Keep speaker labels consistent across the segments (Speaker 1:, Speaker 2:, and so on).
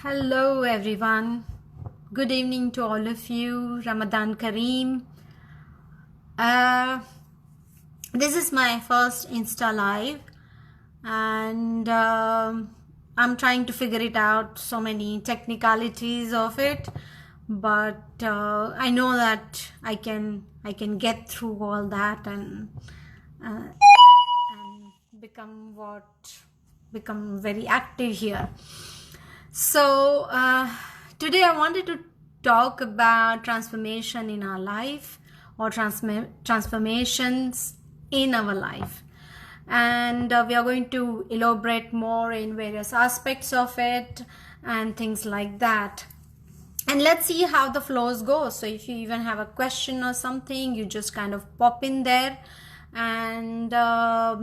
Speaker 1: Hello everyone. Good evening to all of you. Ramadan Kareem. Uh, this is my first Insta Live and I'm trying to figure it out, so many technicalities of it, but I know that I can get through all that and become very active here. So today I wanted to talk about transformation in our life, or transformations in our life, and we are going to elaborate more in various aspects of it and things like that. And let's see how the flows go. So if you even have a question or something, you just kind of pop in there, and I'll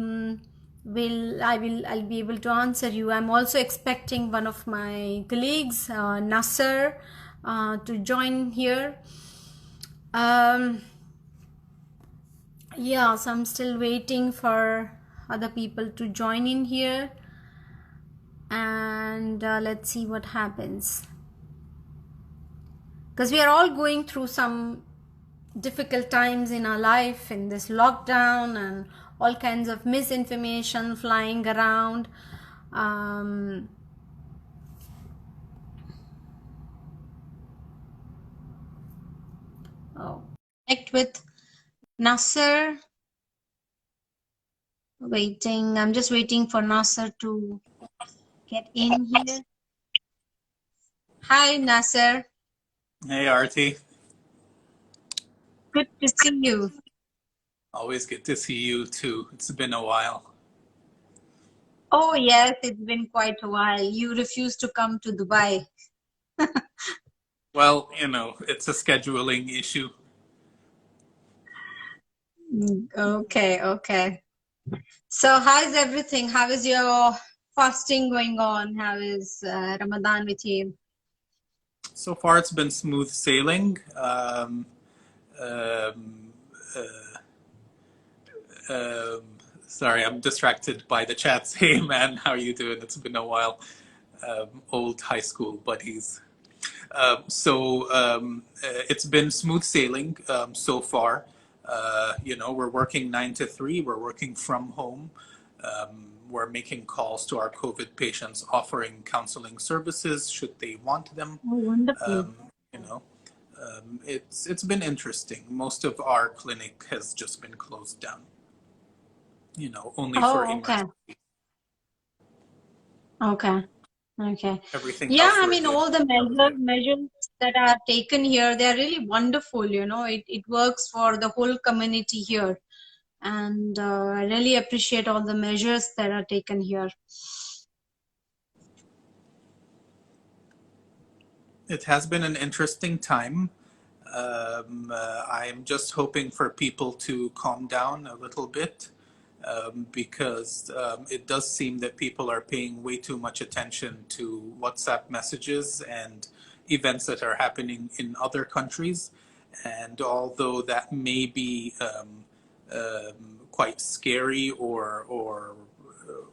Speaker 1: be able to answer you. I'm also expecting one of my colleagues, Nasser, to join here. Yeah, so I'm still waiting for other people to join in here, and let's see what happens, because we are all going through some difficult times in our life in this lockdown, and all kinds of misinformation flying around. Connect with Nasser. Waiting. I'm just waiting for Nasser to get in here. Hi, Nasser.
Speaker 2: Hey, Arti.
Speaker 1: Good to see you.
Speaker 2: Always good to see you too. It's been a while.
Speaker 1: Oh, yes, it's been quite a while. You refused to come to Dubai.
Speaker 2: Well, it's a scheduling issue.
Speaker 1: Okay, okay. So, how is everything? How is your fasting going on? How is Ramadan with you?
Speaker 2: So far, it's been smooth sailing. Um, um, Sorry, I'm distracted by the chats. Hey, man, how are you doing? It's been a while. Old high school buddies. It's been smooth sailing so far. We're working 9 to 3. We're working from home. We're making calls to our COVID patients, offering counseling services should they want them.
Speaker 1: Oh, wonderful.
Speaker 2: Um, you know, it's been interesting. Most of our clinic has just been closed down. Only for
Speaker 1: Oh, okay.
Speaker 2: emergency.
Speaker 1: Okay. Okay.
Speaker 2: Everything
Speaker 1: Yeah,
Speaker 2: else
Speaker 1: I
Speaker 2: we're
Speaker 1: mean,
Speaker 2: good.
Speaker 1: all the
Speaker 2: How are you?
Speaker 1: measures that are taken here, they are really wonderful. It works for the whole community here. And I really appreciate all the measures that are taken here.
Speaker 2: It has been an interesting time. I am just hoping for people to calm down a little bit because it does seem that people are paying way too much attention to WhatsApp messages and events that are happening in other countries. And although that may be quite scary or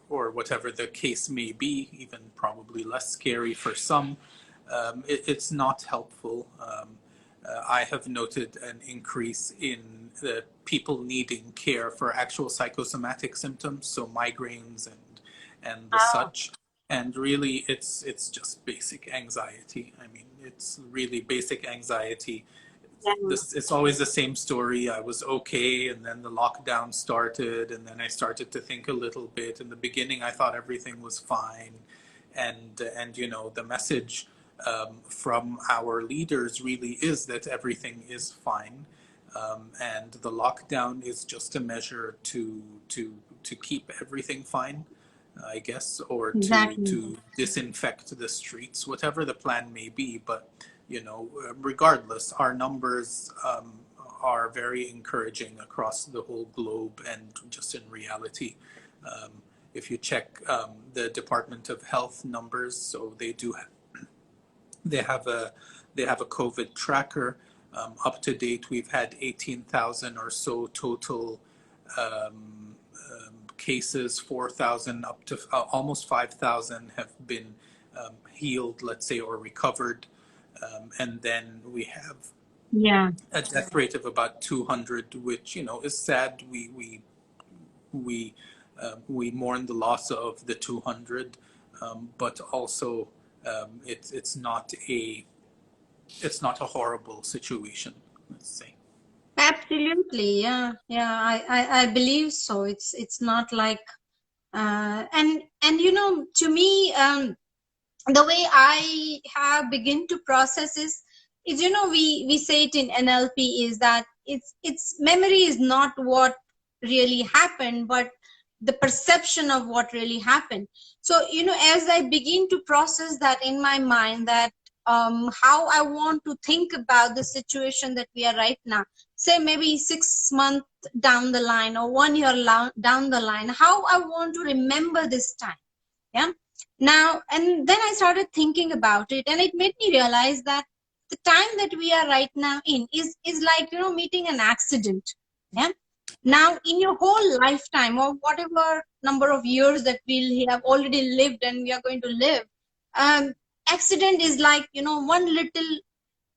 Speaker 2: whatever the case may be, even probably less scary for some, it's not helpful. I have noted an increase in the people needing care for actual psychosomatic symptoms, so migraines and the
Speaker 1: Oh,
Speaker 2: such. And really, it's just basic anxiety. I mean, it's really basic anxiety.
Speaker 1: yeah.
Speaker 2: It's always the same story. I was okay, and then the lockdown started, and then I started to think a little bit. In the beginning, I thought everything was fine, and the message from our leaders really is that everything is fine, and the lockdown is just a measure to keep everything fine, I guess, or to
Speaker 1: Exactly.
Speaker 2: disinfect the streets, whatever the plan may be. But regardless, our numbers are very encouraging across the whole globe and just in reality. Um, if you check the Department of Health numbers, so they have a they have a COVID tracker. Up to date, we've had 18,000 or so total cases. 4,000 up to almost 5,000 have been healed, let's say, or recovered. And then we have
Speaker 1: Yeah.
Speaker 2: a death rate of about 200, which, you know, is sad. We mourn the loss of the 200, but also it's not a horrible situation, let's say.
Speaker 1: Absolutely. Yeah. Yeah. I believe so. It's not like, and you know, to me, the way I have begin to process is, you know, we say it in NLP is that it's memory is not what really happened, but the perception of what really happened. So, you know, as I begin to process that in my mind, that how I want to think about the situation that we are right now, say maybe 6 months down the line or 1 year down the line, how I want to remember this time. Yeah. Now, and then I started thinking about it, and it made me realize that the time that we are right now in is like, you know, meeting an accident. Yeah. Now, in your whole lifetime, or whatever number of years that we have already lived and we are going to live, um, accident is like, you know, one little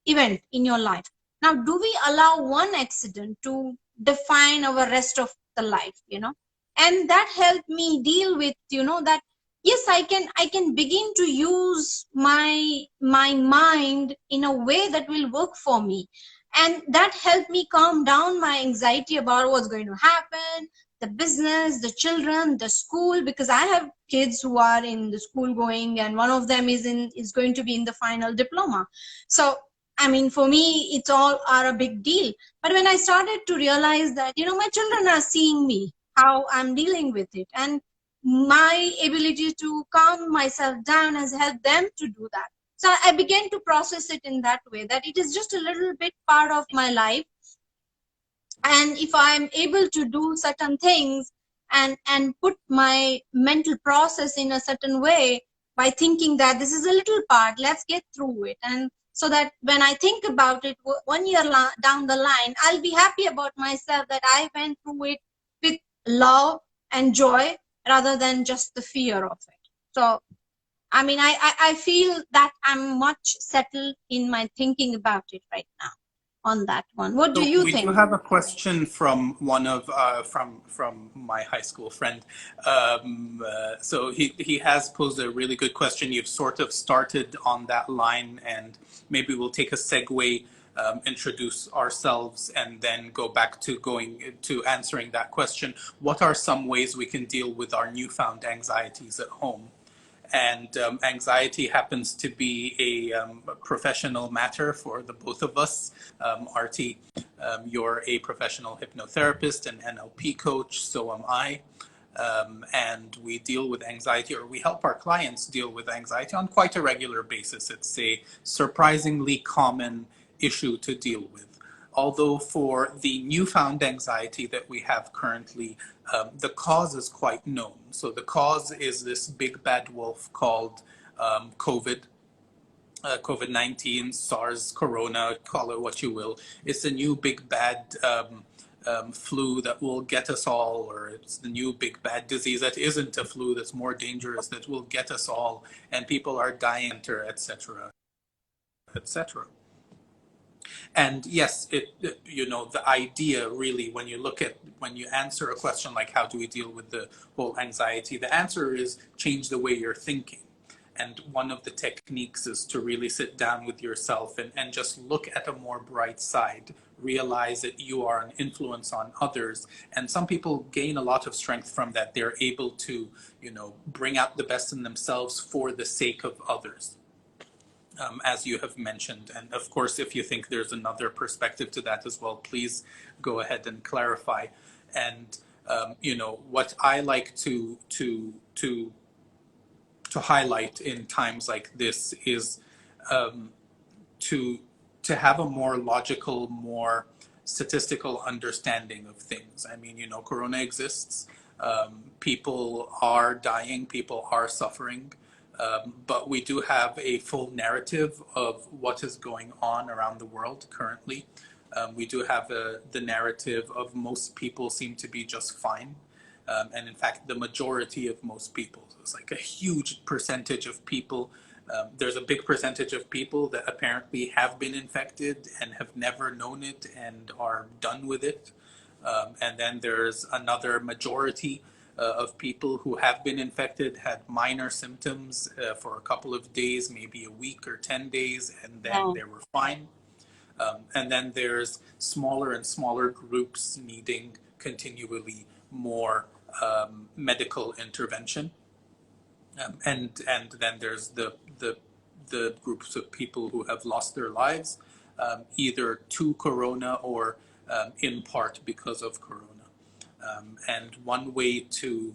Speaker 1: event in your life. Now, do we allow one accident to define our rest of the life, you know? And that helped me deal with, you know, that yes, I can begin to use my mind in a way that will work for me. And that helped me calm down my anxiety about what's going to happen, the business, the children, the school, because I have kids who are in the school going, and one of them is going to be in the final diploma. So I mean, for me, it's all are a big deal. But when I started to realize that, you know, my children are seeing me, how I'm dealing with it, and my ability to calm myself down has helped them to do that. So I began to process it in that way, that it is just a little bit part of my life. And if I'm able to do certain things and put my mental process in a certain way by thinking that this is a little part, let's get through it, and so that when I think about it 1 year down the line, I'll be happy about myself that I went through it with love and joy rather than just the fear of it. So I mean, I feel that I'm much settled in my thinking about it right now on that one. What do
Speaker 2: So
Speaker 1: you
Speaker 2: we do
Speaker 1: think?
Speaker 2: have a question from one of from my high school friend. So he has posed a really good question. You've sort of started on that line, and maybe we'll take a segue, introduce ourselves, and then go back to going to answering that question. What are some ways we can deal with our newfound anxieties at home? And anxiety happens to be a professional matter for the both of us. Arti, you're a professional hypnotherapist and NLP coach, so am I. And we deal with anxiety, or we help our clients deal with anxiety on quite a regular basis. It's a surprisingly common issue to deal with. Although for the newfound anxiety that we have currently, the cause is quite known. So the cause is this big bad wolf called COVID. COVID-19, SARS, Corona, call it what you will. It's the new big bad flu that will get us all, or it's the new big bad disease that isn't a flu, that's more dangerous, that will get us all, and people are dying, etc., etc. And yes, you know, the idea really, when you answer a question like how do we deal with the whole anxiety, the answer is change the way you're thinking. And one of the techniques is to really sit down with yourself and just look at a more bright side, realize that you are an influence on others. And some people gain a lot of strength from that. They're able to, you know, bring out the best in themselves for the sake of others. As you have mentioned. And of course, if you think there's another perspective to that as well, please go ahead and clarify. And you know, what I like to highlight in times like this is to to have a more logical, more statistical understanding of things. I mean, you know, Corona exists. People are dying. People are suffering. But we do have a full narrative of what is going on around the world currently. We do have the narrative of most people seem to be just fine. And in fact, the majority of most people, it's like a huge percentage of people There's a big percentage of people that apparently have been infected and have never known it and are done with it. And then there's another majority of people who have been infected, had minor symptoms for a couple of days, maybe a week or 10 days, and then
Speaker 1: Yeah.
Speaker 2: they were fine. And then there's smaller and smaller groups needing continually more medical intervention. And then there's the groups of people who have lost their lives, either to corona or in part because of corona. And one way to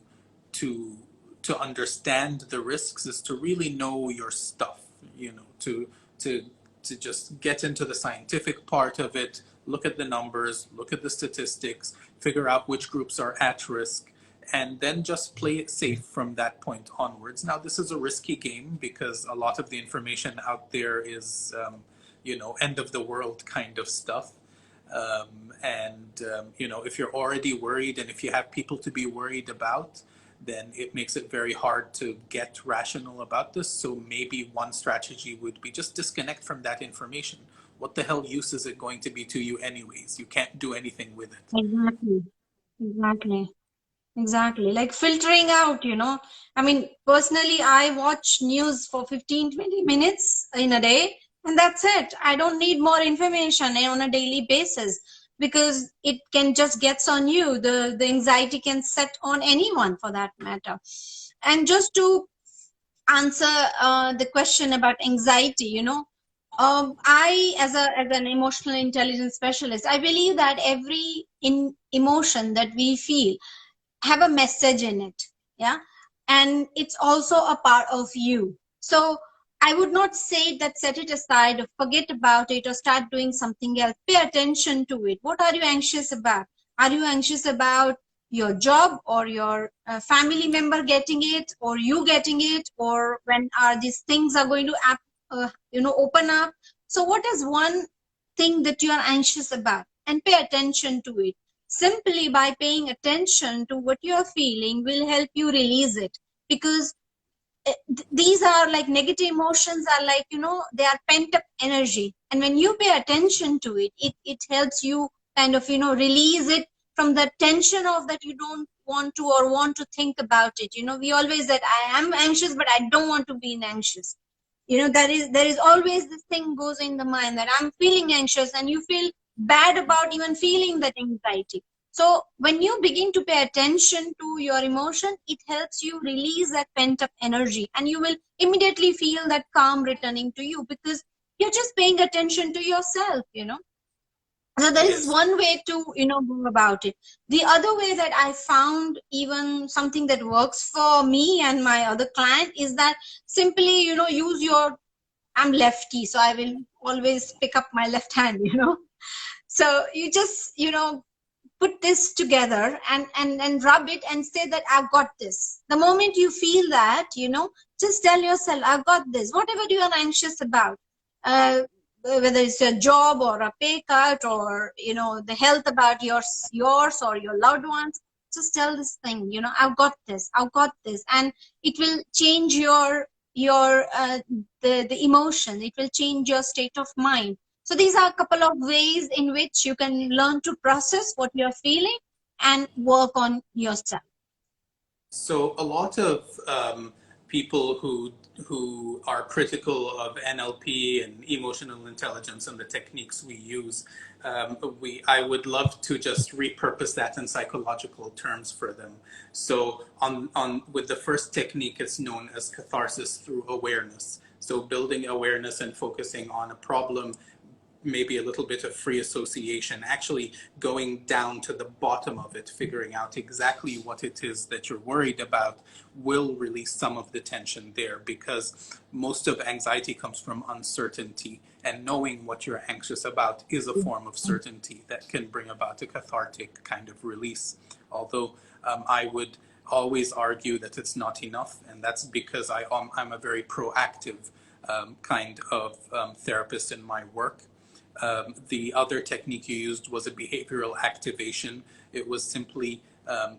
Speaker 2: to understand the risks is to really know your stuff. To to just get into the scientific part of it, look at the numbers, look at the statistics, figure out which groups are at risk, and then just play it safe from that point onwards. Now, this is a risky game because a lot of the information out there is, end of the world kind of stuff. If you're already worried and if you have people to be worried about, then it makes it very hard to get rational about this. So maybe one strategy would be just disconnect from that information. What the hell use is it going to be to you anyways? You can't do anything with it.
Speaker 1: Exactly. Exactly. Exactly. Like filtering out. I mean, personally, I watch news for 15, 20 minutes in a day, and that's it. I don't need more information on a daily basis because it can just gets on you. The anxiety can set on anyone for that matter. And just to answer the question about anxiety. I, as an emotional intelligence specialist, I believe that every emotion that we feel have a message in it. Yeah. And it's also a part of you. So I would not say that set it aside or forget about it or start doing something else. Pay attention to it. What are you anxious about? Are you anxious about your job or your family member getting it or you getting it, or when are these things are going to open up? So what is one thing that you are anxious about, and pay attention to it. Simply by paying attention to what you are feeling will help you release it, because these are like negative emotions are like, they are pent up energy, and when you pay attention to it, it helps you kind of release it from the tension of that you don't want to or want to think about it. We always that I am anxious but I don't want to be anxious. There is always this thing goes in the mind that I'm feeling anxious, and you feel bad about even feeling that anxiety. So when you begin to pay attention to your emotion, it helps you release that pent up energy, and you will immediately feel that calm returning to you because you're just paying attention to yourself. So there is
Speaker 2: Yes.
Speaker 1: one way to go about it. The other way that I found, even something that works for me and my other client, is that simply use your, I'm lefty, so I will always pick up my left hand. So you just put this together and rub it and say that I've got this. The moment you feel that, just tell yourself, I've got this. Whatever you are anxious about, whether it's a job or a pay cut or the health about yours or your loved ones, just tell this thing, I've got this, and it will change your the emotion. It will change your state of mind. So these are a couple of ways in which you can learn to process what you're feeling and work on yourself.
Speaker 2: So a lot of people who are critical of NLP and emotional intelligence and the techniques we use, I would love to just repurpose that in psychological terms for them. So on with the first technique, it's known as catharsis through awareness. So building awareness and focusing on a problem, maybe a little bit of free association, actually going down to the bottom of it, figuring out exactly what it is that you're worried about will release some of the tension there, because most of anxiety comes from uncertainty, and knowing what you're anxious about is a form of certainty that can bring about a cathartic kind of release. Although I would always argue that it's not enough, and that's because I'm a very proactive kind of therapist in my work. The other technique you used was a behavioral activation. It was simply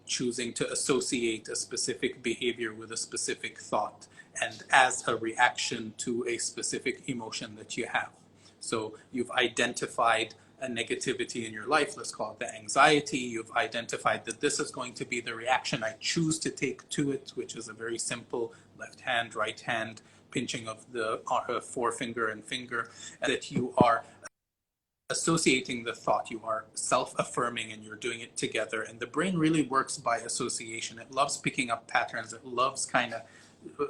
Speaker 2: choosing to associate a specific behavior with a specific thought. and as a reaction to a specific emotion that you have. So you've identified a negativity in your life, let's call it the anxiety. You've identified that this is going to be the reaction I choose to take to it, which is a very simple left hand, right hand, pinching of the forefinger and finger, and that you are associating the thought, you are self-affirming, and you're doing it together. And the brain really works by association. It loves picking up patterns. It loves kind of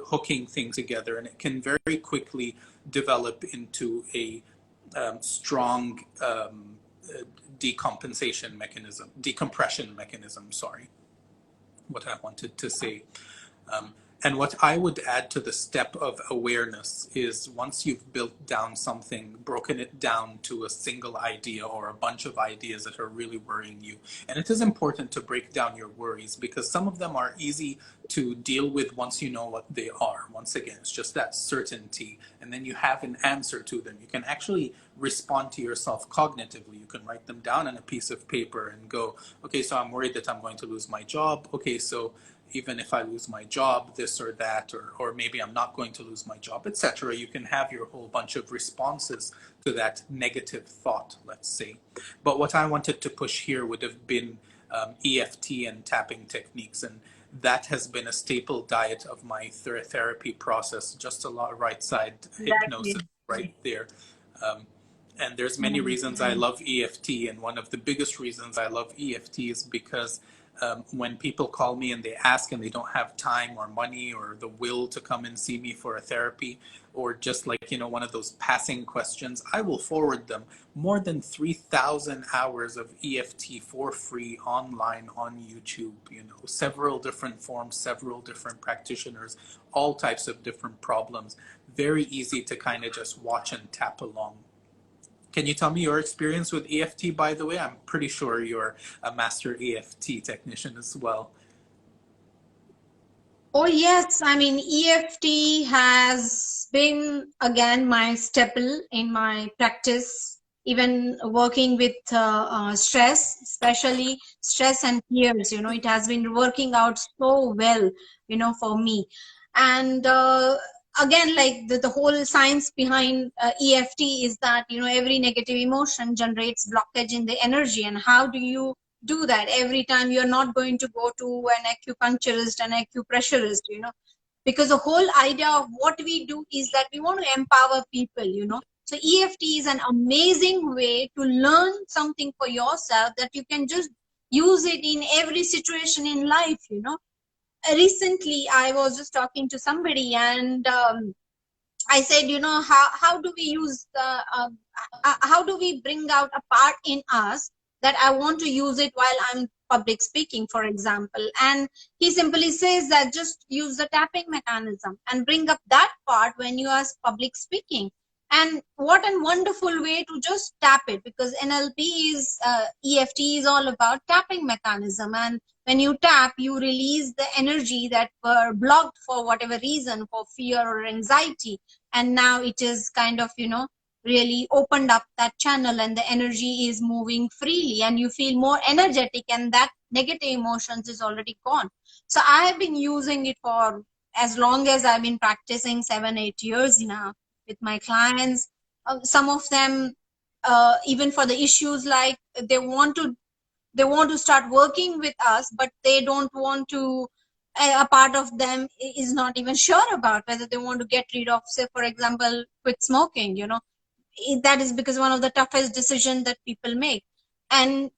Speaker 2: hooking things together, and it can very quickly develop into a strong decompression mechanism, sorry, what I wanted to say. And what I would add to the step of awareness is, once you've built down something, broken it down to a single idea or a bunch of ideas that are really worrying you. And it is important to break down your worries, because some of them are easy to deal with once you know what they are. Once again, it's just that certainty. And then you have an answer to them. You can actually respond to yourself cognitively. You can write them down on a piece of paper and go, okay, so I'm worried that I'm going to lose my job. Okay, so even if I lose my job, this or that, or maybe I'm not going to lose my job, etc. You can have your whole bunch of responses to that negative thought, let's say. But what I wanted to push here would have been EFT and tapping techniques, and that has been a staple diet of my therapy process. Just a lot of right side hypnosis right there. And there's many reasons I love EFT, and one of the biggest reasons I love EFT is because when people call me and they ask and they don't have time or money or the will to come and see me for a therapy, or just like, one of those passing questions, I will forward them more than 3,000 hours of EFT for free online on YouTube, several different forms, several different practitioners, all types of different problems. Very easy to kind of just watch and tap along. Can you tell me your experience with EFT, by the way? I'm pretty sure you're a master EFT technician as well.
Speaker 1: Oh, yes. I mean, EFT has been, again, my staple in my practice, even working with stress, especially stress and fears. It has been working out so well, for me. And again, like the whole science behind EFT is that, every negative emotion generates blockage in the energy. And how do you do that? Every time you're not going to go to an acupuncturist, an acupressurist, because the whole idea of what we do is that we want to empower people, So EFT is an amazing way to learn something for yourself that you can just use it in every situation in life, Recently, I was just talking to somebody, and I said, how do we use how do we bring out a part in us that I want to use it while I'm public speaking, for example? And he simply says that just use the tapping mechanism and bring up that part when you are public speaking. And what a wonderful way to just tap it, because NLP is, EFT is all about tapping mechanism. And when you tap, you release the energy that were blocked for whatever reason, for fear or anxiety. And now it is kind of, really opened up that channel, and the energy is moving freely, and you feel more energetic, and that negative emotions is already gone. So I have been using it for as long as I've been practicing, 7-8 years now with my clients. Some of them, even for the issues like they want to start working with us, but they don't want to, a part of them is not even sure about whether they want to get rid of, say, for example, quit smoking. That is because one of the toughest decisions that people make. And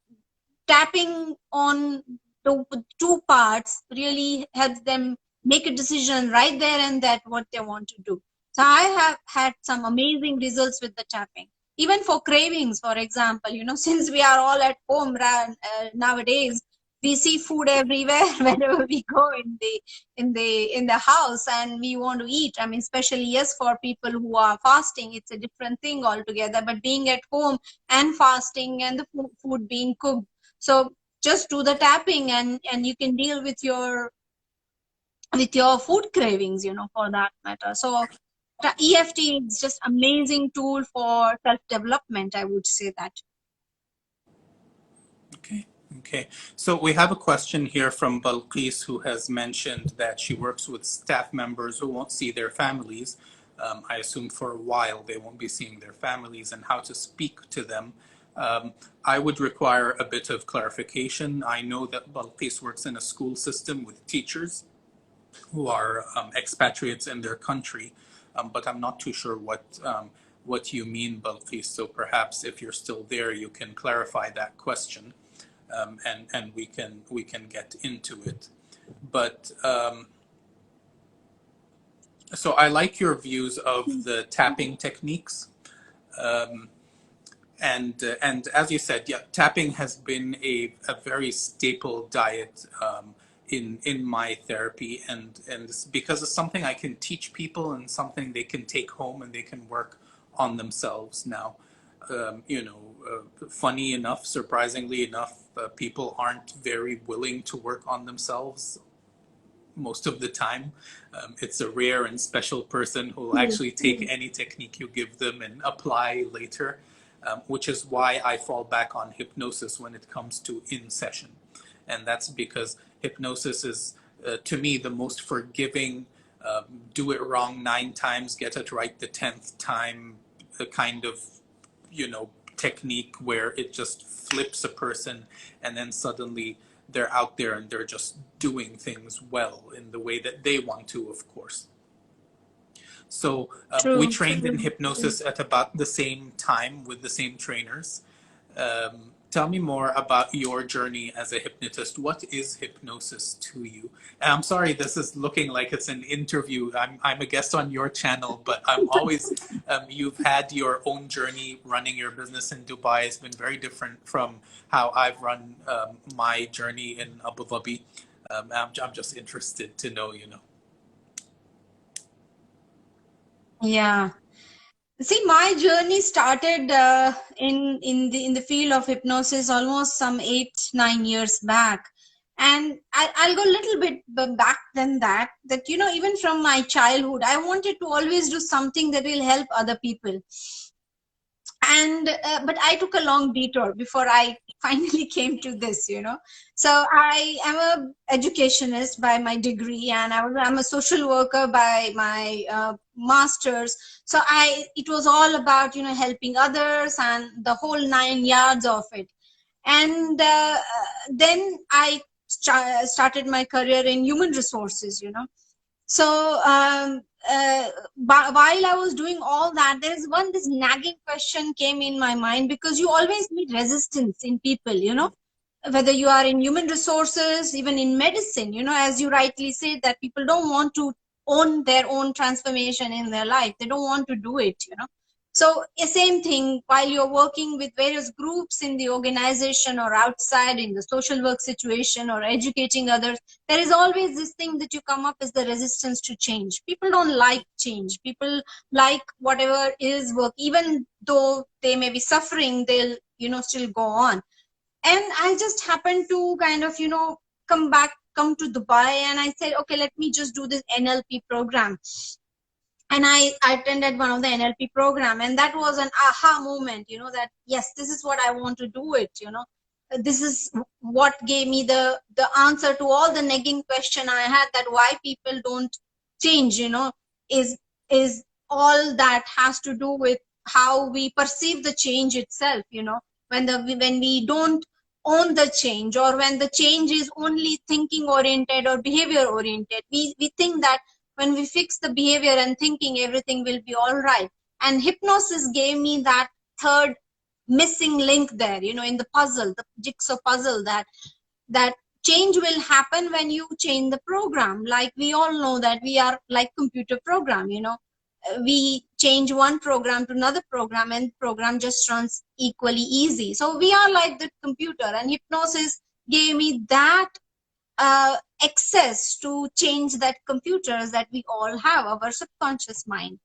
Speaker 1: tapping on the two parts really helps them make a decision right there and that what they want to do. So I have had some amazing results with the tapping. Even for cravings, for example, since we are all at home nowadays, we see food everywhere whenever we go in the house, and we want to eat. I mean, especially, yes, for people who are fasting, it's a different thing altogether. But being at home and fasting, and the food being cooked, so just do the tapping, and you can deal with your food cravings, for that matter. So the EFT is just amazing tool for self-development, I would say that.
Speaker 2: Okay, Okay, so we have a question here from Balqis, who has mentioned that she works with staff members who won't see their families. I assume for a while they won't be seeing their families, and how to speak to them. I would require a bit of clarification. I know that Balqis works in a school system with teachers who are expatriates in their country, but I'm not too sure what you mean, Balqis. So perhaps if you're still there, you can clarify that question. And we can get into it. But so I like your views of the tapping techniques, and as you said, yeah, tapping has been a very staple diet in my therapy, and it's because it's something I can teach people and something they can take home and they can work on themselves now. Funny enough, surprisingly enough, people aren't very willing to work on themselves most of the time. It's a rare and special person who will actually take any technique you give them and apply later, which is why I fall back on hypnosis when it comes to in session. And that's because hypnosis is, to me, the most forgiving, do it wrong 9 times, get it right the 10th time, kind of, technique where it just flips a person and then suddenly they're out there and they're just doing things well in the way that they want to, of course. So we trained in hypnosis at about the same time with the same trainers. Tell me more about your journey as a hypnotist. What is hypnosis to you? And I'm sorry, this is looking like it's an interview. I'm a guest on your channel, but I'm always, you've had your own journey running your business in Dubai. It's been very different from how I've run my journey in Abu Dhabi. I'm just interested to know,
Speaker 1: Yeah. See, my journey started in the field of hypnosis almost some 8-9 years back, and I'll go a little bit back than that. Even from my childhood, I wanted to always do something that will help other people. And but I took a long detour before I finally came to this. So I am a educationist by my degree, and I'm a social worker by my master's. So it was all about helping others and the whole 9 yards of it. And then I started my career in human resources. So while I was doing all that, there's this nagging question came in my mind, because you always meet resistance in people, whether you are in human resources, even in medicine, as you rightly said, that people don't want to own their own transformation in their life. They don't want to do it. So the same thing, while you're working with various groups in the organization or outside in the social work situation or educating others, there is always this thing that you come up as the resistance to change. People don't like change. People like whatever is work, even though they may be suffering, they'll still go on. And I just happened to kind of come to Dubai, and I said, okay, let me just do this NLP program. And I attended one of the NLP program, and that was an aha moment, that yes, this is what I want to do it. This is what gave me the answer to all the nagging question I had, that why people don't change, is all that has to do with how we perceive the change itself. When we don't own the change, or when the change is only thinking oriented or behavior oriented, we think that when we fix the behavior and thinking, everything will be all right. And hypnosis gave me that third missing link there, in the puzzle, the jigsaw puzzle, that change will happen when you change the program. Like we all know that we are like computer program, we change one program to another program, and program just runs equally easy. So we are like the computer, and hypnosis gave me that access to change that computers that we all have, our subconscious mind.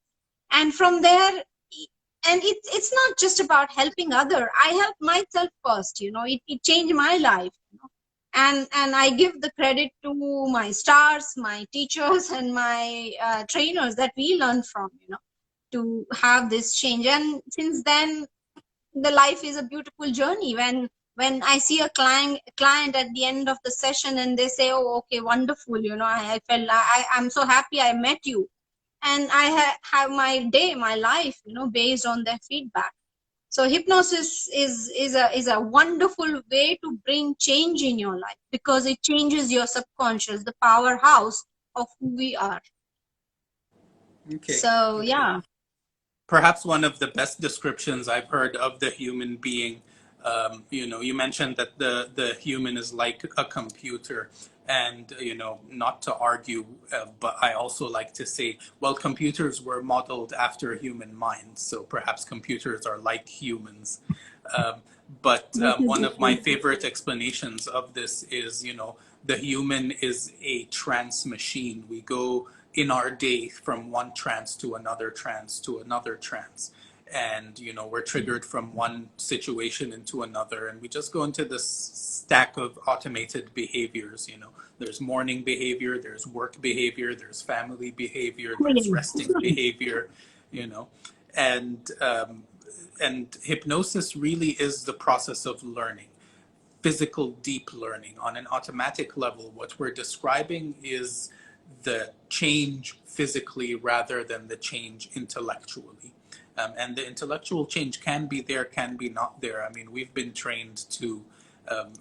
Speaker 1: And from there, and it's not just about helping other. I helped myself first, it changed my life. And I give the credit to my stars, my teachers, and my trainers that we learn from, to have this change. And since then, the life is a beautiful journey when when I see a client at the end of the session and they say, oh, okay, wonderful, you know, I felt I'm so happy I met you, and I have my day, my life, you know, based on their feedback. So hypnosis is a wonderful way to bring change in your life, because it changes your subconscious, the powerhouse of who we are.
Speaker 2: Okay.
Speaker 1: So
Speaker 2: Okay.
Speaker 1: yeah.
Speaker 2: Perhaps one of the best descriptions I've heard of the human being. You know, you mentioned that the human is like a computer, and you know, not to argue, but I also like to say, well, computers were modeled after human minds, so perhaps computers are like humans. Um, but
Speaker 1: This is
Speaker 2: one
Speaker 1: the
Speaker 2: of my
Speaker 1: thing.
Speaker 2: favorite explanations of this is, you know, the human is a trance machine. We go in our day from one trance to another trance to another trance, and you know, we're triggered from one situation into another, and we just go into this stack of automated behaviors. You know, there's morning behavior, there's work behavior, there's family behavior, there's resting behavior, you know. And um, and hypnosis really is the process of learning, physical deep learning on an automatic level. What we're describing is the change physically rather than the change intellectually. And the intellectual change can be there, can be not there. I mean, we've been trained to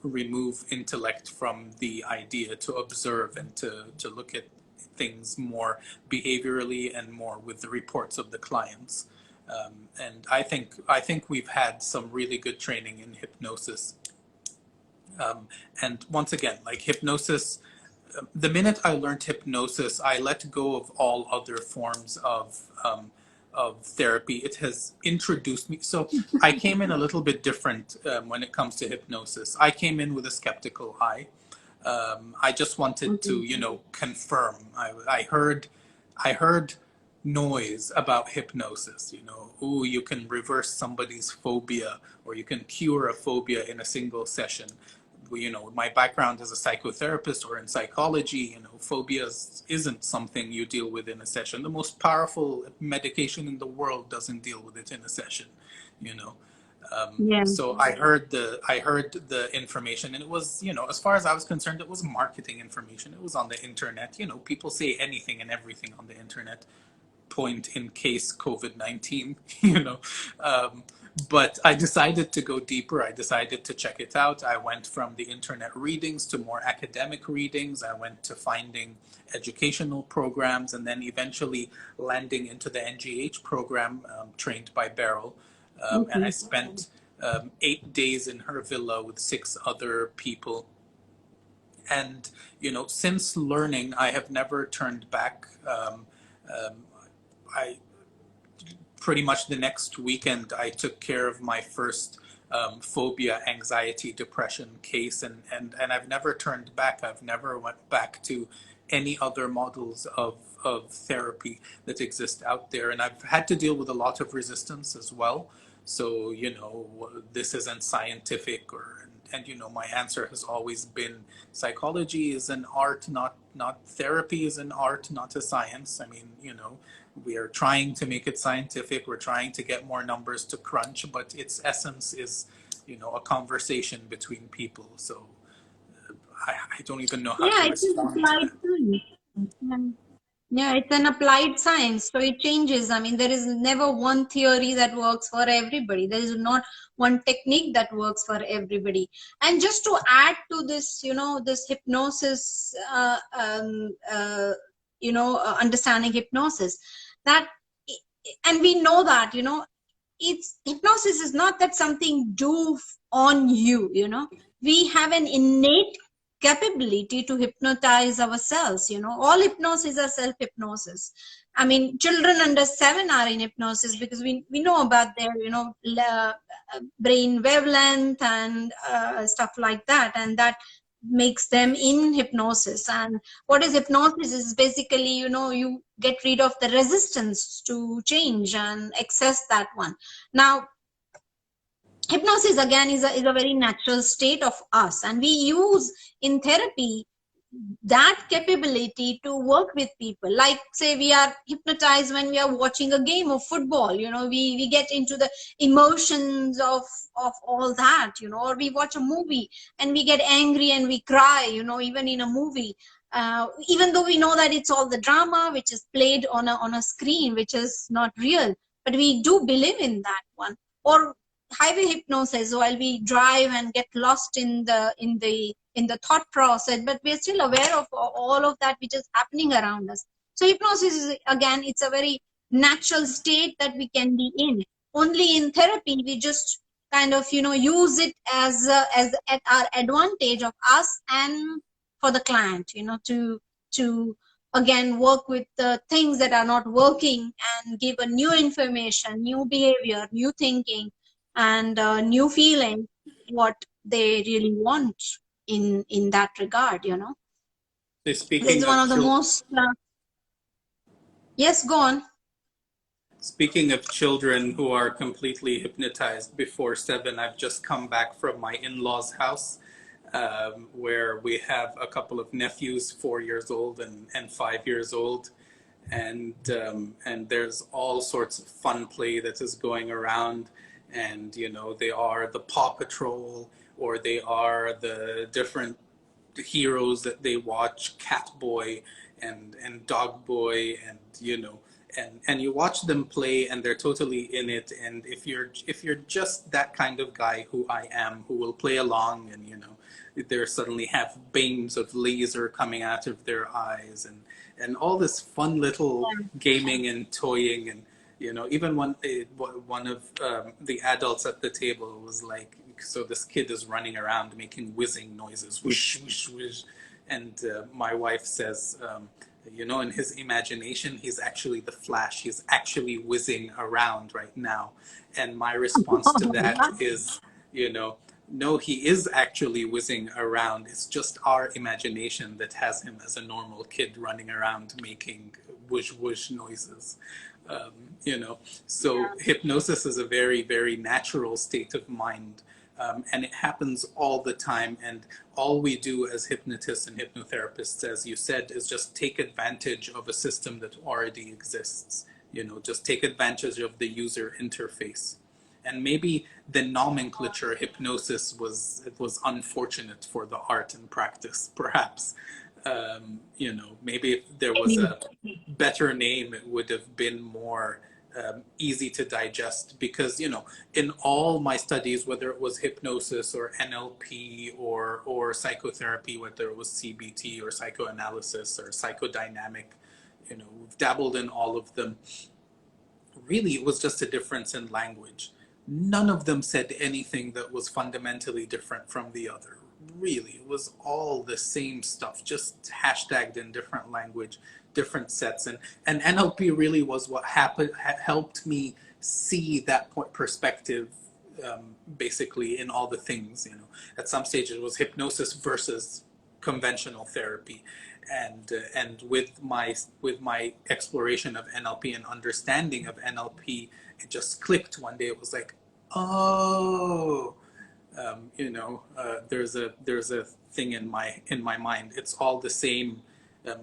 Speaker 2: remove intellect from the idea, to observe and to look at things more behaviorally and more with the reports of the clients. And I think we've had some really good training in hypnosis. And once again, like hypnosis, the minute I learned hypnosis, I let go of all other forms of therapy. It has introduced me. So I came in a little bit different when it comes to hypnosis. I came in with a skeptical eye. I just wanted to, you know, confirm. I heard noise about hypnosis. You know, ooh, you can reverse somebody's phobia, or you can cure a phobia in a single session. You know, my background as a psychotherapist or in psychology, you know, phobias isn't something you deal with in a session. The most powerful medication in the world doesn't deal with it in a session, you know.
Speaker 1: Yeah.
Speaker 2: So I heard the information, and it was, you know, as far as I was concerned, it was marketing information. It was on the internet. You know, people say anything and everything on the internet. Point in case COVID-19, you know. But I decided to go deeper. I decided to check it out. I went from the internet readings to more academic readings. I went to finding educational programs, and then eventually landing into the NGH program, trained by Beryl. And I
Speaker 1: Okay.
Speaker 2: spent 8 days in her villa with 6 other people. And, you know, since learning, I have never turned back. Um, I pretty much the next weekend I took care of my first phobia, anxiety, depression case, and I've never turned back. I've never went back to any other models of therapy that exist out there, and I've had to deal with a lot of resistance as well. So, you know, this isn't scientific, or and you know, my answer has always been psychology is an art, not therapy is an art, not a science. I mean, you know, we are trying to make it scientific. We're trying to get more numbers to crunch, but its essence is, you know, a conversation between people. So I don't even know how to
Speaker 1: Yeah, it's an
Speaker 2: respond to
Speaker 1: applied
Speaker 2: that.
Speaker 1: science. Yeah. Yeah, it's an applied science, so it changes. I mean, there is never one theory that works for everybody. There is not one technique that works for everybody. And just to add to this, you know, this hypnosis, understanding hypnosis, that, and we know that, you know, it's hypnosis is not that something do on you, you know. We have an innate capability to hypnotize ourselves, you know. All hypnosis are self hypnosis. I mean, children under 7 are in hypnosis because we know about their, you know, brain wavelength and stuff like that, and that makes them in hypnosis. And what is hypnosis is basically, you know, you get rid of the resistance to change and access that one. Now, hypnosis again is a very natural state of us, and we use in therapy that capability to work with people. Like, say, we are hypnotized when we are watching a game of football, we get into the emotions of all that, or we watch a movie and we get angry and we cry, even in a movie, even though we know that it's all the drama which is played on a screen, which is not real, but we do believe in that one. Or highway hypnosis, while we drive and get lost in the thought process, but we're still aware of all of that which is happening around us. So hypnosis is, again, it's a very natural state that we can be in. Only in therapy we just kind of use it as at our advantage of us and for the client, to again work with the things that are not working and give a new information, new behavior, new thinking, and new feeling, what they really want in that regard.
Speaker 2: So
Speaker 1: This is one of the most yes, go on.
Speaker 2: speaking of children who are completely hypnotized before 7, I've just come back from my in-laws' house, where we have a couple of nephews, 4 years old and 5 years old. And there's all sorts of fun play that is going around. And, they are the Paw Patrol, or they are the different heroes that they watch, Catboy and Dog Boy, and and you watch them play and they're totally in it. And if you're just that kind of guy who I am, who will play along, and they suddenly have beams of laser coming out of their eyes, and all this fun little gaming and toying. And even one of the adults at the table was like, so this kid is running around making whizzing noises, whoosh, whoosh, whoosh. And my wife says, in his imagination, he's actually the Flash. He's actually whizzing around right now. And my response to that is, no, he is actually whizzing around. It's just our imagination that has him as a normal kid running around making whoosh, whoosh noises. Um, so hypnosis is a very, very natural state of mind. And it happens all the time. And all we do as hypnotists and hypnotherapists, as you said, is just take advantage of a system that already exists. Just take advantage of the user interface. And maybe the nomenclature hypnosis was unfortunate for the art and practice, perhaps. Maybe if there was a better name, it would have been more easy to digest. Because in all my studies, whether it was hypnosis or NLP or psychotherapy, whether it was CBT or psychoanalysis or psychodynamic, we've dabbled in all of them. Really, it was just a difference in language. None of them said anything that was fundamentally different from the other. Really, it was all the same stuff, just hashtagged in different language, different sets. And NLP really was what helped me see that perspective, basically, in all the things. At some stage it was hypnosis versus conventional therapy. And with my exploration of NLP and understanding of NLP, it just clicked one day. It was like, oh, there's a thing in my mind. It's all the same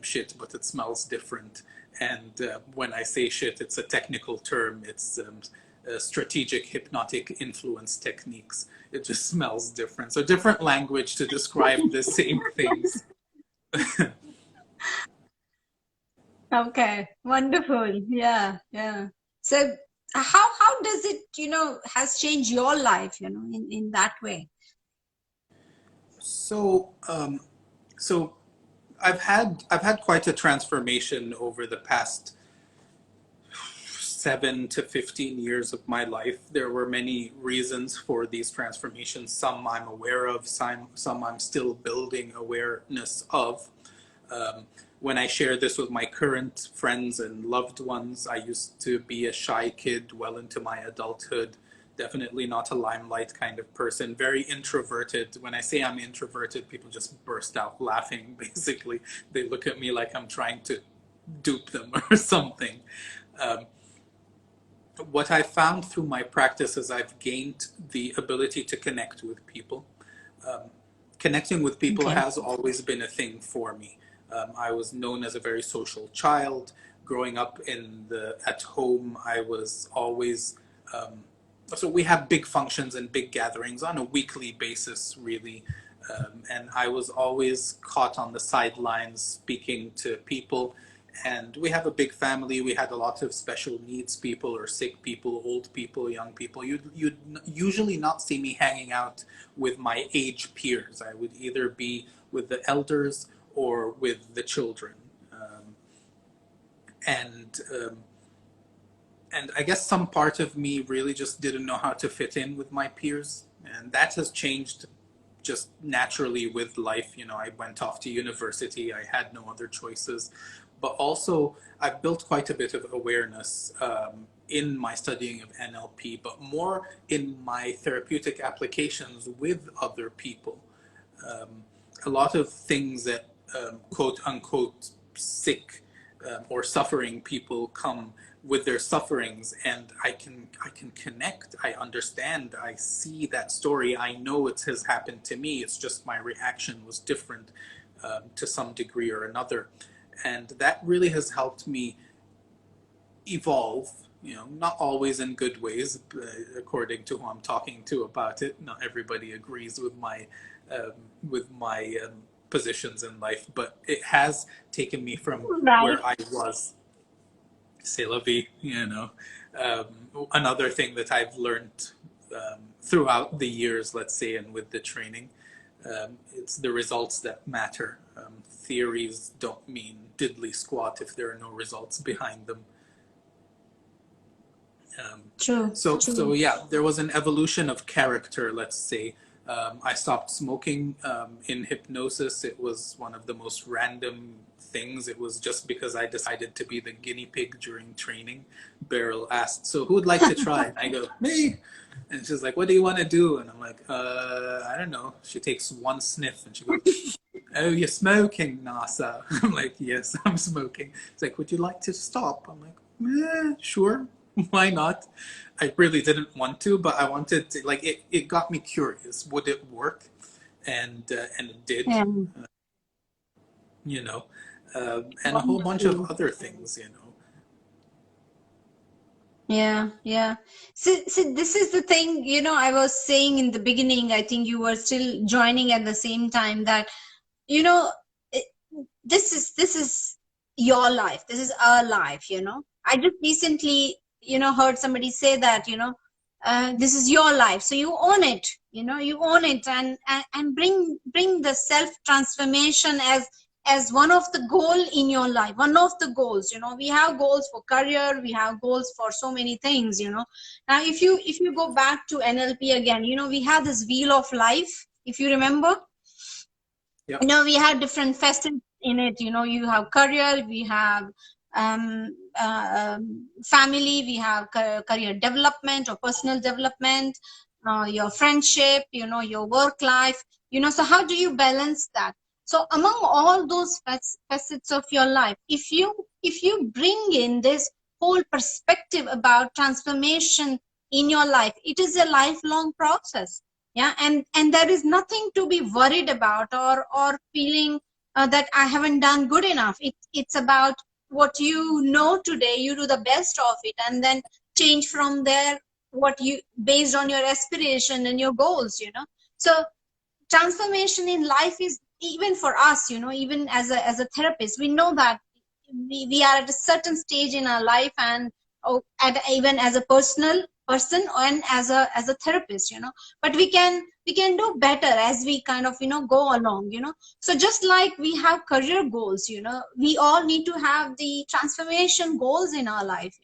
Speaker 2: shit, but it smells different. And when I say shit, it's a technical term. It's strategic hypnotic influence techniques. It just smells different. So different language to describe the same things.
Speaker 1: Okay, wonderful. Yeah, yeah. So how does it, has changed your life, in that way?
Speaker 2: So so I've had quite a transformation over the past 7 to 15 years of my life. There were many reasons for these transformations. Some I'm aware of, some I'm still building awareness of. When I share this with my current friends and loved ones, I used to be a shy kid well into my adulthood. Definitely not a limelight kind of person, very introverted. When I say I'm introverted, people just burst out laughing, basically. They look at me like I'm trying to dupe them or something. Um, what I found through my practice is I've gained the ability to connect with people. Um, connecting with people
Speaker 1: Okay.
Speaker 2: has always been a thing for me. I was known as a very social child. Growing up at home, I was always so we have big functions and big gatherings on a weekly basis, really. And I was always caught on the sidelines speaking to people. And we have a big family. We had a lot of special needs people or sick people, old people, young people. You'd usually not see me hanging out with my age peers. I would either be with the elders or with the children. And and I guess some part of me really just didn't know how to fit in with my peers, and that has changed just naturally with life. You know, I went off to university, I had no other choices, but also I've built quite a bit of awareness in my studying of NLP, but more in my therapeutic applications with other people. A lot of things that quote unquote sick or suffering people come with their sufferings, and I can connect, I understand, I see that story, I know it has happened to me, it's just my reaction was different to some degree or another. And that really has helped me evolve, you know, not always in good ways, according to who I'm talking to about it. Not everybody agrees with my positions in life, but it has taken me from
Speaker 1: Right.
Speaker 2: where I was. C'est la vie, you know. Another thing that I've learned throughout the years, let's say, and with the training, it's the results that matter. Theories don't mean diddly squat if there are no results behind them.
Speaker 1: True.
Speaker 2: So yeah, there was an evolution of character, let's say. I stopped smoking in hypnosis. It was one of the most random things. It was just because I decided to be the guinea pig during training. Beryl asked, "So who would like to try?" And I go, "Me." And she's like, "What do you want to do?" And I'm like, I don't know." She takes one sniff and she goes, "Oh, you're smoking, Nasa." I'm like, "Yes, I'm smoking." It's like, "Would you like to stop?" I'm like, "Sure." Why not? I really didn't want to, but I wanted to, like, it got me curious. Would it work? And it did,
Speaker 1: Yeah.
Speaker 2: you know, and a whole bunch of
Speaker 1: Wonderful.
Speaker 2: other things, you know.
Speaker 1: Yeah, yeah. So this is the thing, I was saying in the beginning, I think you were still joining at the same time that, you know, it, this is your life. This is our life. I just recently, heard somebody say that, this is your life. So you own it, you own it, and bring the self transformation as one of the goal in your life, one of the goals. We have goals for career, we have goals for so many things. Now if you go back to NLP again, we have this wheel of life, if you remember.
Speaker 2: Yep.
Speaker 1: We have different facets in it. You have career, we have family, we have career development or personal development, your friendship, your work life. So how do you balance that? So among all those facets of your life, if you bring in this whole perspective about transformation in your life, it is a lifelong process. Yeah, and there is nothing to be worried about or feeling that I haven't done good enough. It's about what you know today, you do the best of it, and then change from there, what you based on your aspiration and your goals. So transformation in life is, even for us, even as a therapist, we know that we are at a certain stage in our life, and even as a personal person and as a therapist, but we can do better as we kind of go along. So just like we have career goals, we all need to have the transformation goals in our life.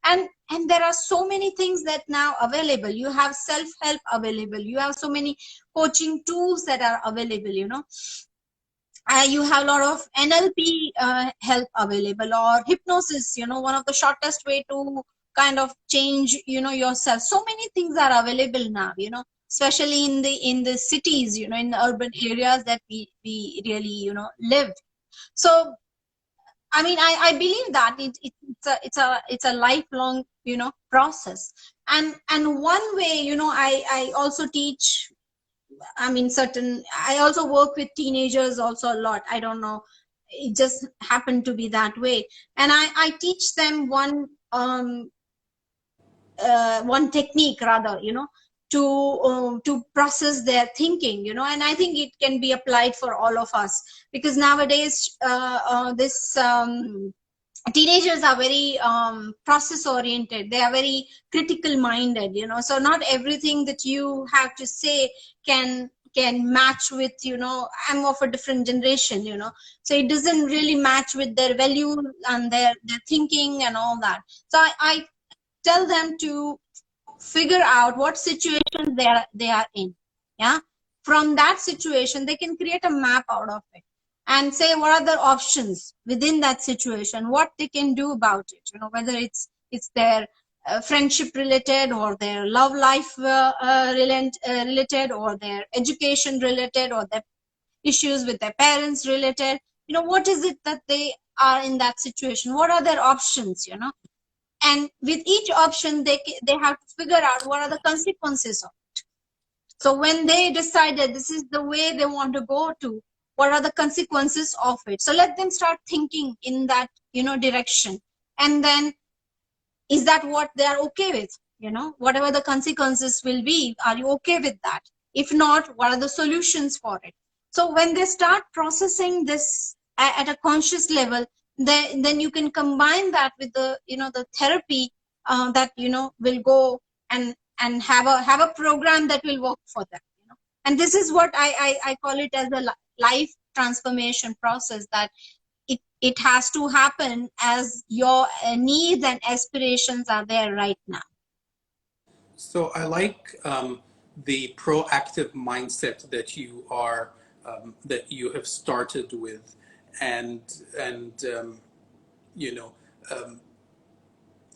Speaker 1: And there are so many things that now available. You have self-help available, you have so many coaching tools that are available. You have a lot of NLP help available, or hypnosis, one of the shortest way to kind of change, yourself. So many things are available now, especially in the cities, in the urban areas that we really, live. So, I mean, I believe that it's a lifelong, process. And one way, I also teach I mean, certain, I also work with teenagers also a lot. I don't know, it just happened to be that way. And I teach them one technique rather, to process their thinking, and I think it can be applied for all of us, because nowadays this teenagers are very process oriented. They are very critical minded, so not everything that you have to say can match with, I'm of a different generation, so it doesn't really match with their value and their thinking and all that. So I tell them to figure out what situation they are in. Yeah, from that situation they can create a map out of it and say what are the options within that situation, what they can do about it, whether it's their friendship related, or their love life related, or their education related, or their issues with their parents related. What is it that they are in that situation, what are their options, and with each option they have to figure out what are the consequences of it. So when they decided this is the way they want to go to, what are the consequences of it? So let them start thinking in that direction, and then is that what they are okay with? Whatever the consequences will be, are you okay with that? If not, what are the solutions for it? So when they start processing this at a conscious level, then you can combine that with the therapy that will go and have a program that will work for them. And this is what I call it as a life transformation process, that it has to happen as your needs and aspirations are there right now.
Speaker 2: So I like the proactive mindset that you have started with, and you know, um,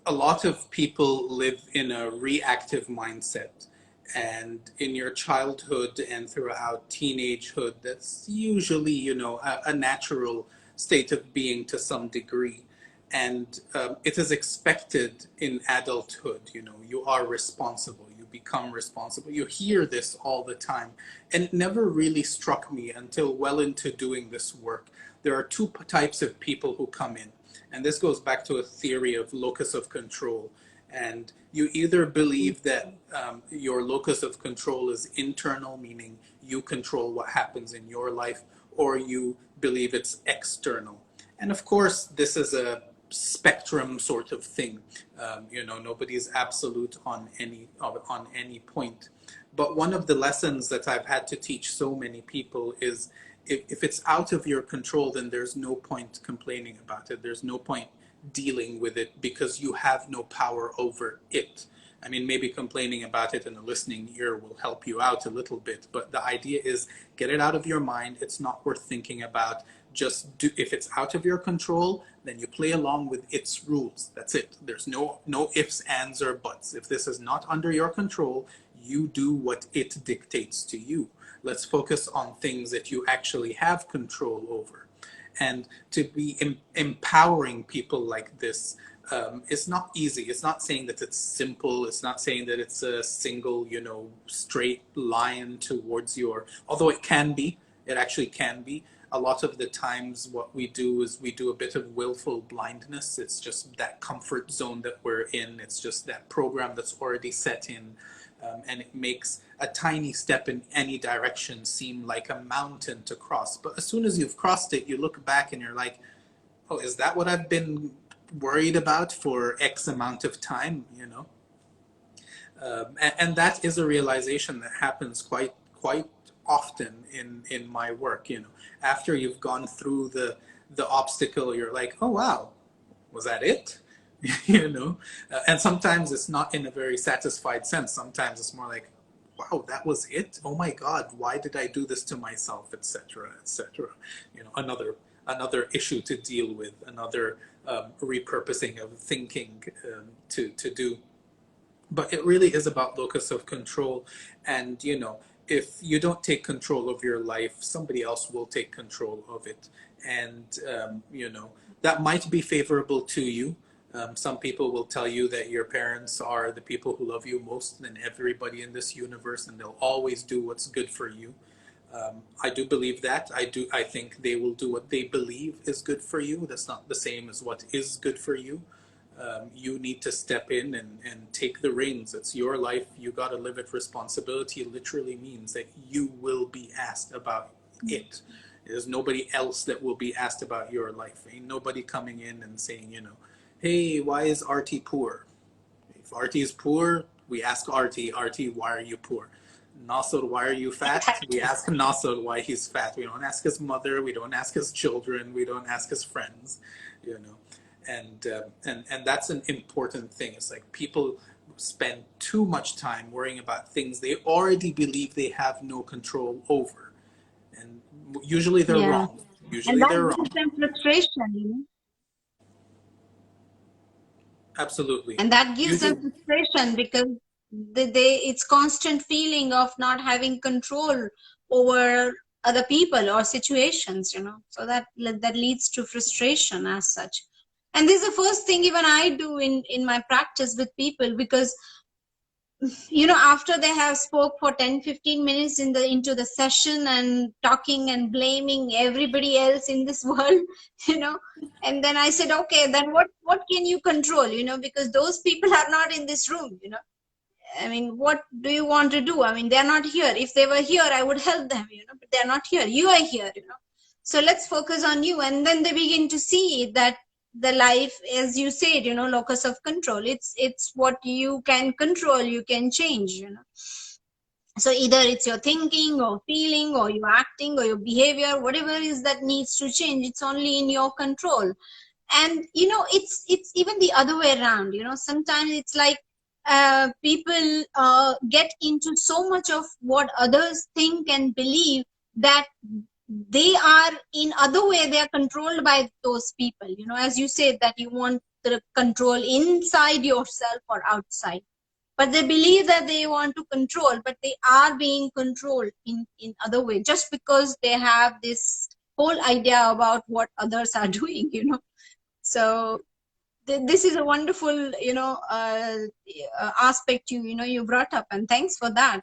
Speaker 2: a lot of people live in a reactive mindset. And in your childhood and throughout teenagehood, that's usually, a natural state of being to some degree. And it is expected in adulthood, you are responsible, you become responsible. You hear this all the time. And it never really struck me until well into doing this work. There are two types of people who come in. And this goes back to a theory of locus of control. And you either believe that your locus of control is internal, meaning you control what happens in your life, or you believe it's external. And of course, this is a spectrum sort of thing. Nobody's absolute on any point. But one of the lessons that I've had to teach so many people is if it's out of your control, then there's no point complaining about it. There's no point dealing with it because you have no power over it. I mean, maybe complaining about it in a listening ear will help you out a little bit, but the idea is get it out of your mind. It's not worth thinking about. Just do. If it's out of your control, then you play along with its rules. That's it. There's no ifs, ands, or buts. If this is not under your control, you do what it dictates to you. Let's focus on things that you actually have control over. And to be empowering people like this is not easy. It's not saying that it's simple. It's not saying that it's a single, straight line towards although it can be, it actually can be. A lot of the times what we do is we do a bit of willful blindness. It's just that comfort zone that we're in. It's just that program that's already set in. And it makes a tiny step in any direction seem like a mountain to cross. But as soon as you've crossed it, you look back and you're like, oh, is that what I've been worried about for X amount of time, and that is a realization that happens quite often in my work. After you've gone through the obstacle, you're like, oh wow, was that it? And sometimes it's not in a very satisfied sense. Sometimes it's more like, wow, that was it. Oh my God, why did I do this to myself, etc., etc. Another issue to deal with, another repurposing of thinking to do. But it really is about locus of control. And, if you don't take control of your life, somebody else will take control of it. And, that might be favorable to you. Some people will tell you that your parents are the people who love you most than everybody in this universe, and they'll always do what's good for you. I do believe that. I think they will do what they believe is good for you. That's not the same as what is good for you. You need to step in and take the reins. It's your life. You got to live it. Responsibility literally means that you will be asked about it. There's nobody else that will be asked about your life. Ain't nobody coming in and saying, hey, why is Arti poor? If Arti is poor, we ask Arti, why are you poor? Nasser, why are you fat? We ask Nasser why he's fat. We don't ask his mother. We don't ask his children. We don't ask his friends. And that's an important thing. It's like people spend too much time worrying about things they already believe they have no control over, and usually they're
Speaker 1: Yeah.
Speaker 2: wrong.
Speaker 1: And
Speaker 2: Usually
Speaker 1: that
Speaker 2: they're
Speaker 1: gives
Speaker 2: wrong.
Speaker 1: them frustration.
Speaker 2: Absolutely.
Speaker 1: And that gives them
Speaker 2: Usually,
Speaker 1: frustration because it's constant feeling of not having control over other people or situations, so that leads to frustration as such. And this is the first thing even I do in my practice with people, because after they have spoke for 10-15 minutes into the session and talking and blaming everybody else in this world, and then I said, okay, then what can you control, because those people are not in this room. I mean, what do you want to do? I mean, they're not here. If they were here, I would help them, but they're not here. You are here, so let's focus on you. And then they begin to see that the life, as you said, locus of control, it's what you can control, you can change. So either it's your thinking or feeling or your acting or your behavior, whatever it is that needs to change, it's only in your control. And it's even the other way around. Sometimes it's like people get into so much of what others think and believe that they are in other way, they are controlled by those people. As you said, that you want the control inside yourself or outside, but they believe that they want to control, but they are being controlled in other way, just because they have this whole idea about what others are doing. So this is a wonderful aspect you brought up, and thanks for that.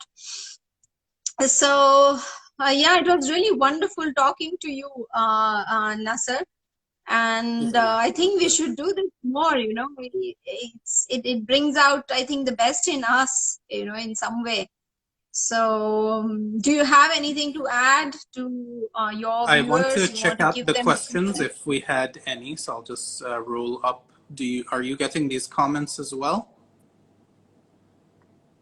Speaker 1: So yeah, it was really wonderful talking to you, Nasser. And I think we should do this more. It brings out, I think, the best in us, in some way. So do you have anything to add to your
Speaker 2: I want to
Speaker 1: viewers? You
Speaker 2: check
Speaker 1: want to
Speaker 2: out
Speaker 1: give
Speaker 2: the
Speaker 1: them
Speaker 2: questions if we had any, so I'll just roll up. Are you getting these comments as well?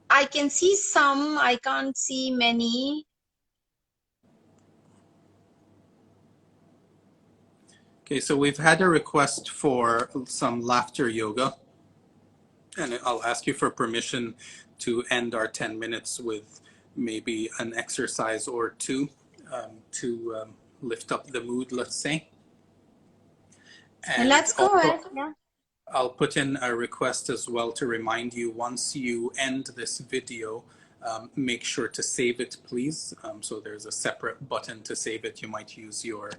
Speaker 1: I can see some, I can't see many.
Speaker 2: Okay, so we've had a request for some laughter yoga, and I'll ask you for permission to end our 10 minutes with maybe an exercise or two to lift up the mood, let's say.
Speaker 1: And
Speaker 2: And
Speaker 1: let's go ahead.
Speaker 2: also,
Speaker 1: Yeah.
Speaker 2: I'll put in a request as well to remind you, once you end this video, make sure to save it, please. So there's a separate button to save it. You might use your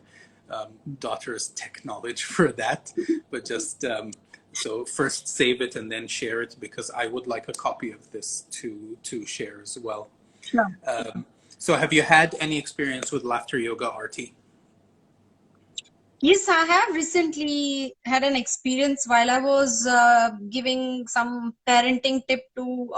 Speaker 2: daughter's tech knowledge for that, but just so first save it and then share it, because I would like a copy of this to share as well.
Speaker 1: Sure.
Speaker 2: So have you had any experience with laughter yoga, Arti?
Speaker 1: Yes, I have recently had an experience while I was giving some parenting tip to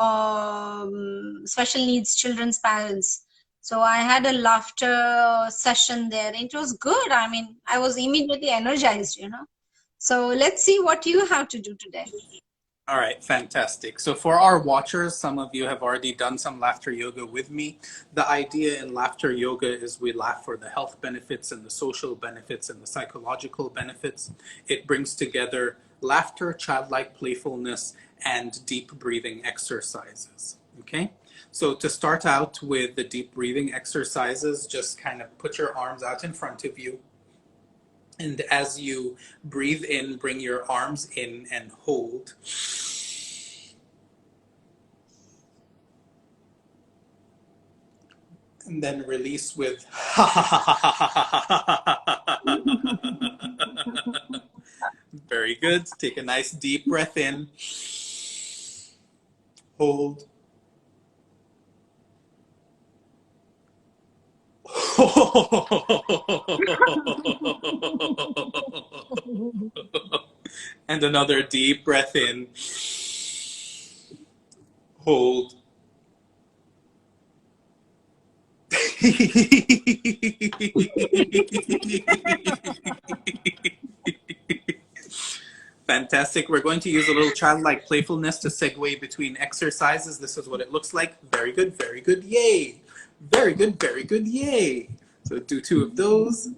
Speaker 1: special needs children's parents. So I had a laughter session there. It was good. I mean, I was immediately energized. So let's see what you have to do today.
Speaker 2: All right, fantastic. So for our watchers, some of you have already done some laughter yoga with me. The idea in laughter yoga is we laugh for the health benefits and the social benefits and the psychological benefits. It brings together laughter, childlike playfulness, and deep breathing exercises. Okay? So to start out with the deep breathing exercises, just kind of put your arms out in front of you. And as you breathe in, bring your arms in and hold. And then release with Very good. Take a nice deep breath in. Hold. And another deep breath in. Hold. Fantastic. We're going to use a little childlike playfulness to segue between exercises. This is what it looks like. Very good, very good, yay. Very good, yay. So do 2 of those.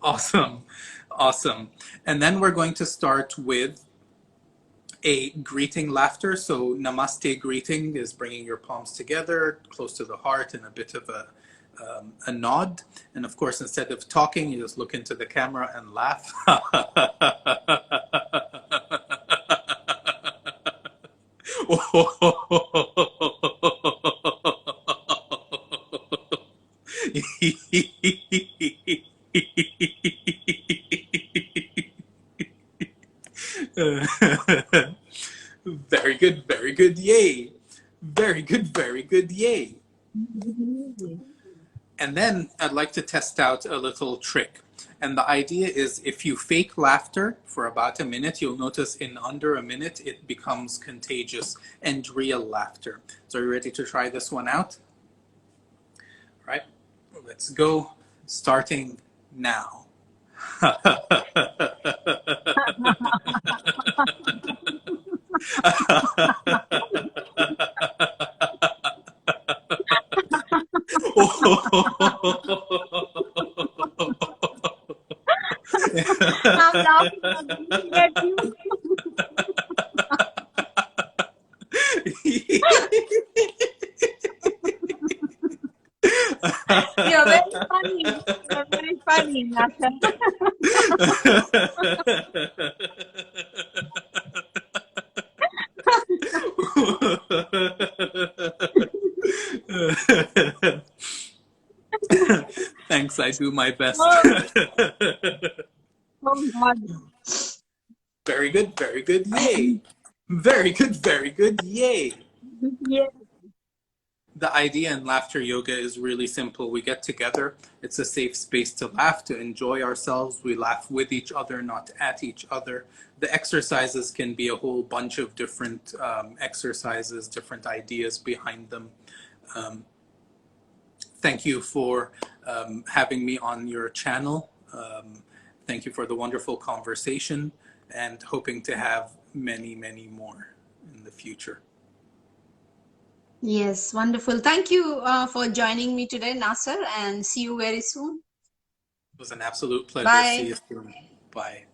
Speaker 2: Awesome, awesome. And then we're going to start with a greeting laughter. So namaste greeting is bringing your palms together, close to the heart, and a bit of a nod. And of course, instead of talking, you just look into the camera and laugh. Very good, yay. Very good, yay. And then I'd like to test out a little trick. And the idea is if you fake laughter for about a minute, you'll notice in under a minute it becomes contagious and real laughter. So are you ready to try this one out? All right, let's go. Starting now.
Speaker 1: I'm laughing at you. You're very funny. You're very funny, Nasser.
Speaker 2: Thanks, I do my best.
Speaker 1: Oh God.
Speaker 2: Very good, yay. Very good, yay.
Speaker 1: Yeah.
Speaker 2: The idea in laughter yoga is really simple. We get together. It's a safe space to laugh, to enjoy ourselves. We laugh with each other, not at each other. The exercises can be a whole bunch of different exercises, different ideas behind them. Thank you for having me on your channel. Thank you for the wonderful conversation, and hoping to have many more in the future.
Speaker 1: Yes, wonderful. Thank you for joining me today, Nasser, and see you very soon.
Speaker 2: It was an absolute pleasure.
Speaker 1: Bye.
Speaker 2: See you soon. Bye.